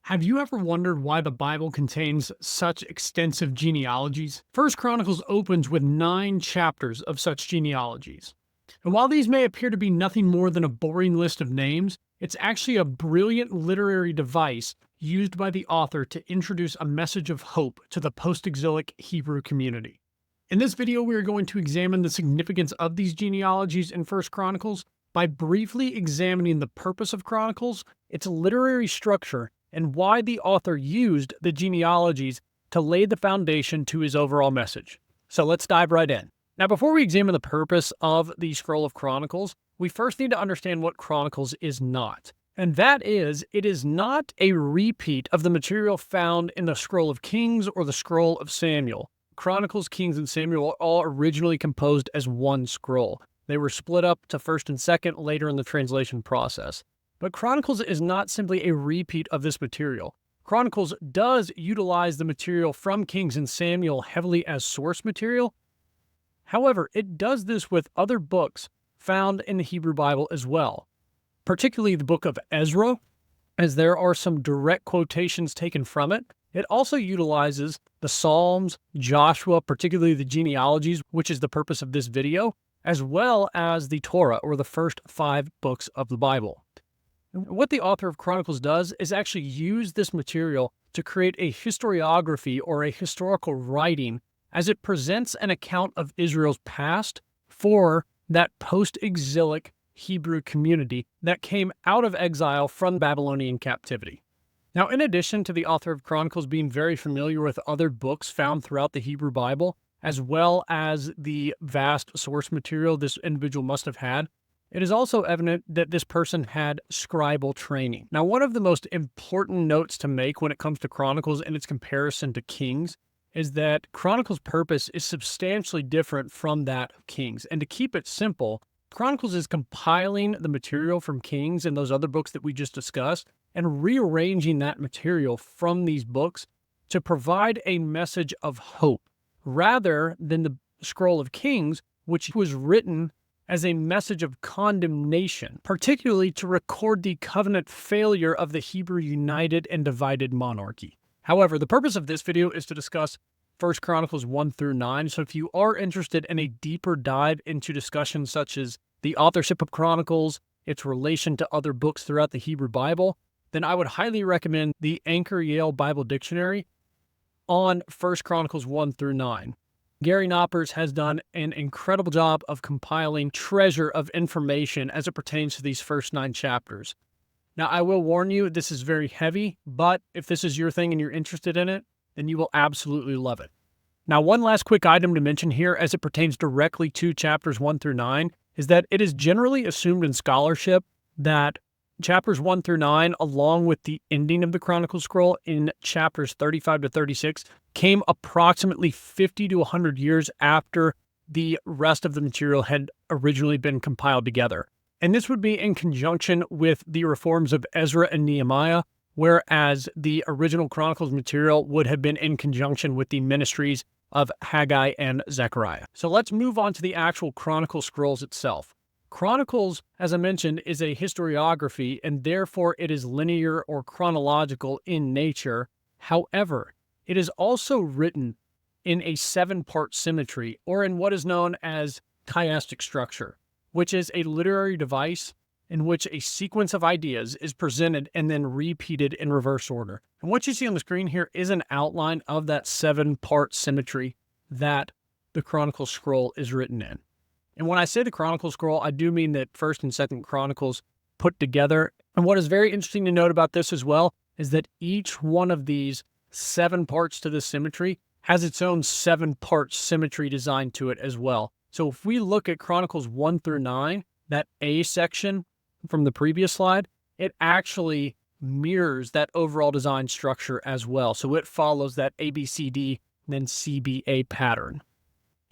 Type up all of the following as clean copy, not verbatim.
Have you ever wondered why the Bible contains such extensive genealogies? First Chronicles opens with 9 chapters of such genealogies. And while these may appear to be nothing more than a boring list of names, it's actually a brilliant literary device used by the author to introduce a message of hope to the post-exilic Hebrew community. In this video, we are going to examine the significance of these genealogies in First Chronicles by briefly examining the purpose of Chronicles, its literary structure, and why the author used the genealogies to lay the foundation to his overall message. So let's dive right in. Now, before we examine the purpose of the Scroll of Chronicles, we first need to understand what Chronicles is not. And that is, it is not a repeat of the material found in the Scroll of Kings or the Scroll of Samuel. Chronicles, Kings, and Samuel are all originally composed as one scroll. They were split up to 1st and 2nd later in the translation process. But Chronicles is not simply a repeat of this material. Chronicles does utilize the material from Kings and Samuel heavily as source material. However, it does this with other books found in the Hebrew Bible as well, particularly the book of Ezra, as there are some direct quotations taken from it. It also utilizes the Psalms, Joshua, particularly the genealogies, which is the purpose of this video, as well as the Torah, or the first 5 books of the Bible. What the author of Chronicles does is actually use this material to create a historiography or a historical writing as it presents an account of Israel's past for that post-exilic Hebrew community that came out of exile from Babylonian captivity. Now, in addition to the author of Chronicles being very familiar with other books found throughout the Hebrew Bible, as well as the vast source material this individual must have had, it is also evident that this person had scribal training. Now, one of the most important notes to make when it comes to Chronicles and its comparison to Kings is that Chronicles' purpose is substantially different from that of Kings. And to keep it simple, Chronicles is compiling the material from Kings and those other books that we just discussed and rearranging that material from these books to provide a message of hope, rather than the Scroll of Kings, which was written as a message of condemnation, particularly to record the covenant failure of the Hebrew united and divided monarchy. However, the purpose of this video is to discuss 1 Chronicles 1 through 9, so if you are interested in a deeper dive into discussions such as the authorship of Chronicles, its relation to other books throughout the Hebrew Bible, then I would highly recommend the Anchor Yale Bible Dictionary on 1 Chronicles 1 through 9. Gary Knoppers has done an incredible job of compiling treasure of information as it pertains to these first 9 chapters. Now, I will warn you, this is very heavy, but if this is your thing and you're interested in it, then you will absolutely love it. Now, one last quick item to mention here as it pertains directly to chapters 1 through 9 is that it is generally assumed in scholarship that chapters 1 through 9, along with the ending of the Chronicle scroll in chapters 35 to 36, came approximately 50 to 100 years after the rest of the material had originally been compiled together. And this would be in conjunction with the reforms of Ezra and Nehemiah, whereas the original Chronicles material would have been in conjunction with the ministries of Haggai and Zechariah. So let's move on to the actual Chronicle scrolls itself. Chronicles, as I mentioned, is a historiography, and therefore it is linear or chronological in nature. However, it is also written in a 7-part symmetry, or in what is known as chiastic structure, which is a literary device in which a sequence of ideas is presented and then repeated in reverse order. And what you see on the screen here is an outline of that 7-part symmetry that the Chronicle scroll is written in. And when I say the Chronicle scroll, I do mean that 1st and 2nd Chronicles put together. And what is very interesting to note about this as well is that each one of these 7 parts to the symmetry has its own 7-part symmetry design to it as well. So if we look at Chronicles 1 through 9, that A section from the previous slide, it actually mirrors that overall design structure as well. So it follows that ABCD then CBA pattern.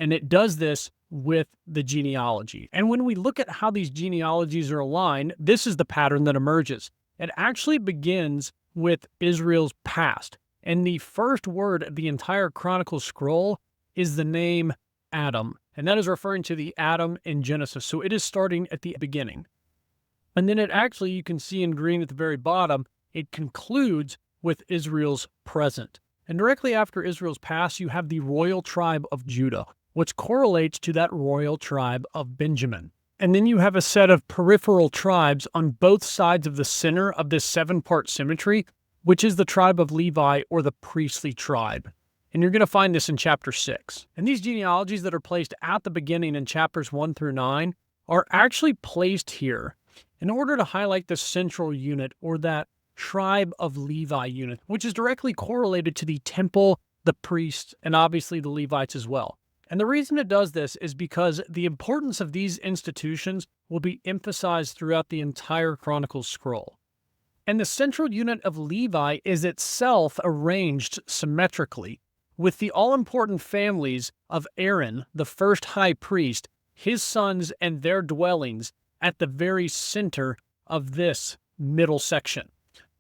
And it does this with the genealogy. And when we look at how these genealogies are aligned, this is the pattern that emerges. It actually begins with Israel's past. And the first word of the entire Chronicle scroll is the name Adam. And that is referring to the Adam in Genesis. So it is starting at the beginning. And then it actually, you can see in green at the very bottom, it concludes with Israel's present. And directly after Israel's past, you have the royal tribe of Judah, which correlates to that royal tribe of Benjamin. And then you have a set of peripheral tribes on both sides of the center of this 7-part symmetry, which is the tribe of Levi, or the priestly tribe. And you're going to find this in chapter 6. And these genealogies that are placed at the beginning in chapters 1 through 9 are actually placed here in order to highlight the central unit, or that tribe of Levi unit, which is directly correlated to the temple, the priests, and obviously the Levites as well. And the reason it does this is because the importance of these institutions will be emphasized throughout the entire Chronicles scroll. And the central unit of Levi is itself arranged symmetrically, with the all-important families of Aaron, the first high priest, his sons, and their dwellings at the very center of this middle section.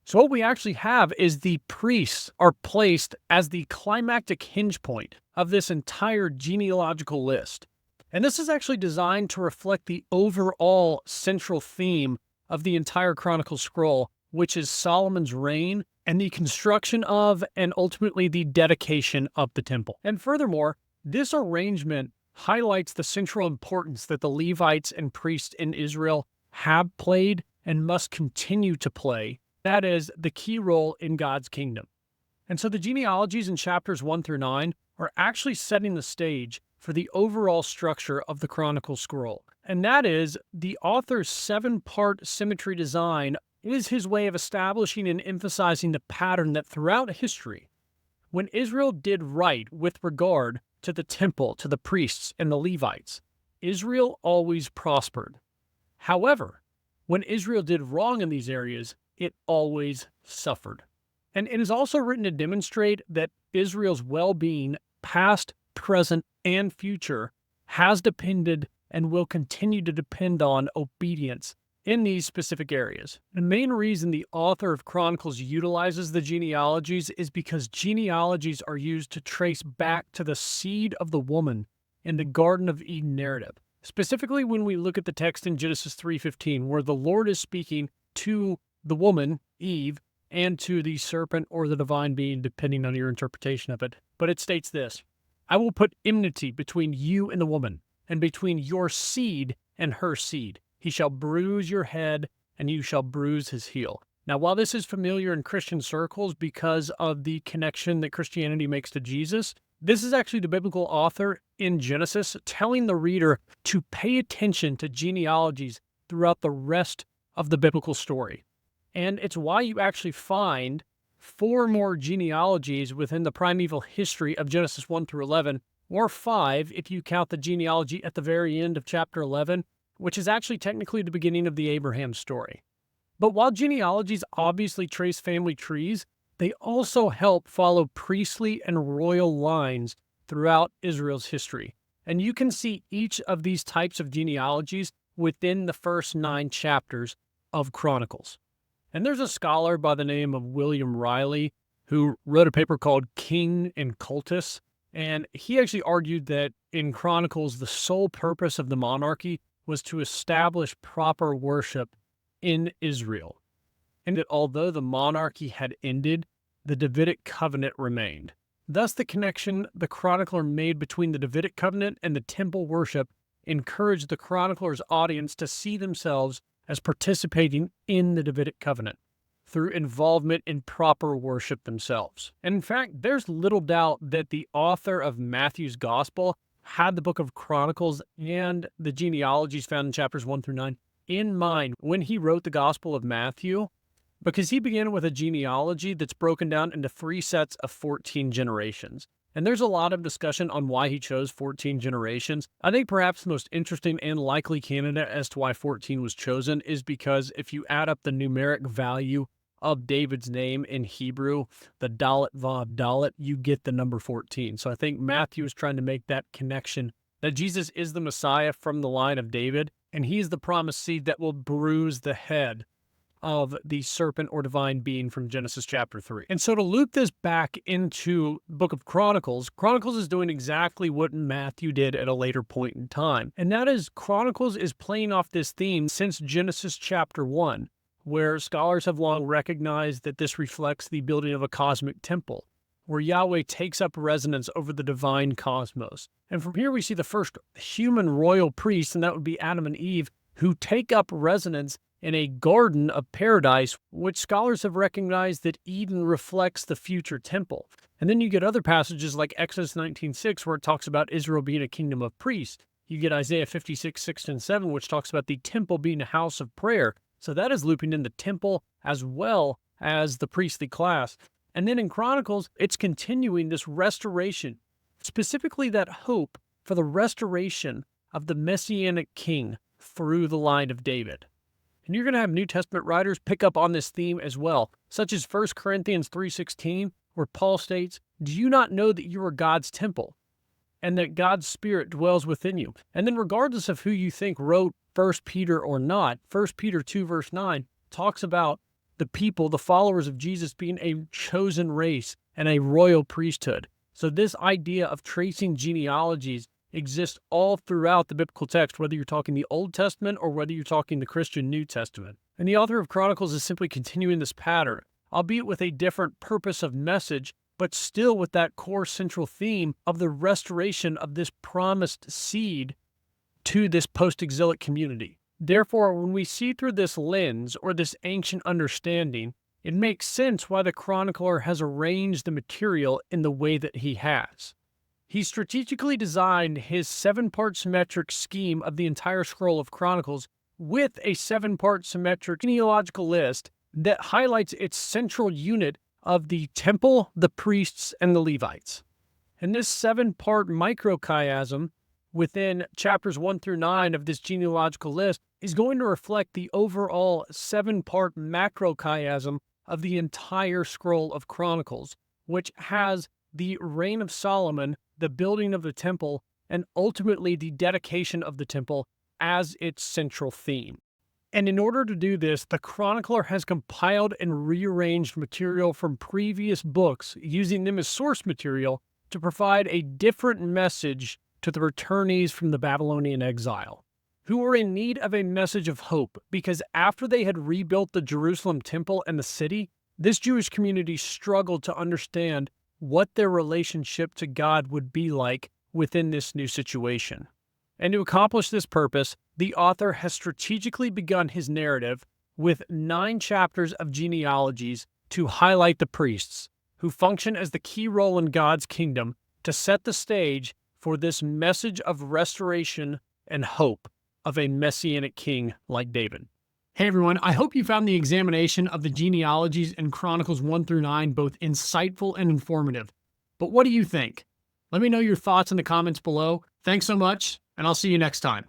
So what we actually have is the priests are placed as the climactic hinge point of this entire genealogical list. And this is actually designed to reflect the overall central theme of the entire Chronicles scroll, which is Solomon's reign and the construction of, and ultimately the dedication of, the temple. And furthermore, this arrangement highlights the central importance that the Levites and priests in Israel have played and must continue to play. That is the key role in God's kingdom. And so the genealogies in chapters 1 through 9 are actually setting the stage for the overall structure of the Chronicles scroll. And that is, the author's 7-part symmetry design is his way of establishing and emphasizing the pattern that throughout history, when Israel did right with regard to the temple, to the priests, and the Levites, Israel always prospered. However, when Israel did wrong in these areas, it always suffered. And it is also written to demonstrate that Israel's well-being, past, present, and future, has depended and will continue to depend on obedience in these specific areas. The main reason the author of Chronicles utilizes the genealogies is because genealogies are used to trace back to the seed of the woman in the Garden of Eden narrative. Specifically, when we look at the text in Genesis 3:15, where the Lord is speaking to the woman, Eve, and to the serpent or the divine being, depending on your interpretation of it. But it states this: I will put enmity between you and the woman, and between your seed and her seed. He shall bruise your head, and you shall bruise his heel. Now, while this is familiar in Christian circles because of the connection that Christianity makes to Jesus, this is actually the biblical author in Genesis telling the reader to pay attention to genealogies throughout the rest of the biblical story. And it's why you actually find 4 more genealogies within the primeval history of Genesis 1 through 11, or 5 if you count the genealogy at the very end of chapter 11, which is actually technically the beginning of the Abraham story. But while genealogies obviously trace family trees, they also help follow priestly and royal lines throughout Israel's history. And you can see each of these types of genealogies within the first 9 chapters of Chronicles. And there's a scholar by the name of William Riley who wrote a paper called King and Cultus, and he actually argued that in Chronicles, the sole purpose of the monarchy was to establish proper worship in Israel, and that although the monarchy had ended, the Davidic covenant remained. Thus, the connection the chronicler made between the Davidic covenant and the temple worship encouraged the chronicler's audience to see themselves as participating in the Davidic covenant through involvement in proper worship themselves. And in fact, there's little doubt that the author of Matthew's Gospel had the book of Chronicles and the genealogies found in chapters 1 through 9 in mind when he wrote the Gospel of Matthew, because he began with a genealogy that's broken down into 3 sets of 14 generations. And there's a lot of discussion on why he chose 14 generations. I think perhaps the most interesting and likely candidate as to why 14 was chosen is because if you add up the numeric value of David's name in Hebrew, the Dalet Vav Dalet, you get the number 14. So I think Matthew is trying to make that connection that Jesus is the Messiah from the line of David, and he is the promised seed that will bruise the head of the serpent or divine being from Genesis chapter 3. And so to loop this back into the book of Chronicles, Chronicles is doing exactly what Matthew did at a later point in time. And that is, Chronicles is playing off this theme since Genesis chapter 1, where scholars have long recognized that this reflects the building of a cosmic temple, where Yahweh takes up residence over the divine cosmos. And from here we see the first human royal priests, and that would be Adam and Eve, who take up residence in a garden of paradise, which scholars have recognized that Eden reflects the future temple. And then you get other passages like Exodus 19:6, where it talks about Israel being a kingdom of priests. You get Isaiah 56:6 and 7, which talks about the temple being a house of prayer. So that is looping in the temple as well as the priestly class. And then in Chronicles, it's continuing this restoration, specifically that hope for the restoration of the Messianic king through the line of David. And you're going to have New Testament writers pick up on this theme as well, such as 1 Corinthians 3:16, where Paul states, "Do you not know that you are God's temple, and that God's Spirit dwells within you?" And then regardless of who you think wrote 1 Peter or not, 1 Peter 2 verse 9 talks about the people, the followers of Jesus, being a chosen race and a royal priesthood. So this idea of tracing genealogies exists all throughout the biblical text, whether you're talking the Old Testament or whether you're talking the Christian New Testament. And the author of Chronicles is simply continuing this pattern, albeit with a different purpose of message, but still with that core central theme of the restoration of this promised seed to this post-exilic community. Therefore, when we see through this lens or this ancient understanding, it makes sense why the chronicler has arranged the material in the way that he has. He strategically designed his 7-part symmetric scheme of the entire scroll of Chronicles with a 7-part symmetric genealogical list that highlights its central unit of the temple, the priests, and the Levites. And this 7-part microchiasm within chapters 1 through 9 of this genealogical list is going to reflect the overall 7-part macrochiasm of the entire scroll of Chronicles, which has the reign of Solomon, the building of the temple, and ultimately the dedication of the temple as its central theme. And in order to do this, the chronicler has compiled and rearranged material from previous books, using them as source material to provide a different message to the returnees from the Babylonian exile, who were in need of a message of hope, because after they had rebuilt the Jerusalem temple and the city, this Jewish community struggled to understand what their relationship to God would be like within this new situation. And to accomplish this purpose, the author has strategically begun his narrative with 9 chapters of genealogies to highlight the priests, who function as the key role in God's kingdom to set the stage for this message of restoration and hope of a Messianic king like David. Hey everyone, I hope you found the examination of the genealogies in Chronicles 1 through 9 both insightful and informative. But what do you think? Let me know your thoughts in the comments below. Thanks so much, and I'll see you next time.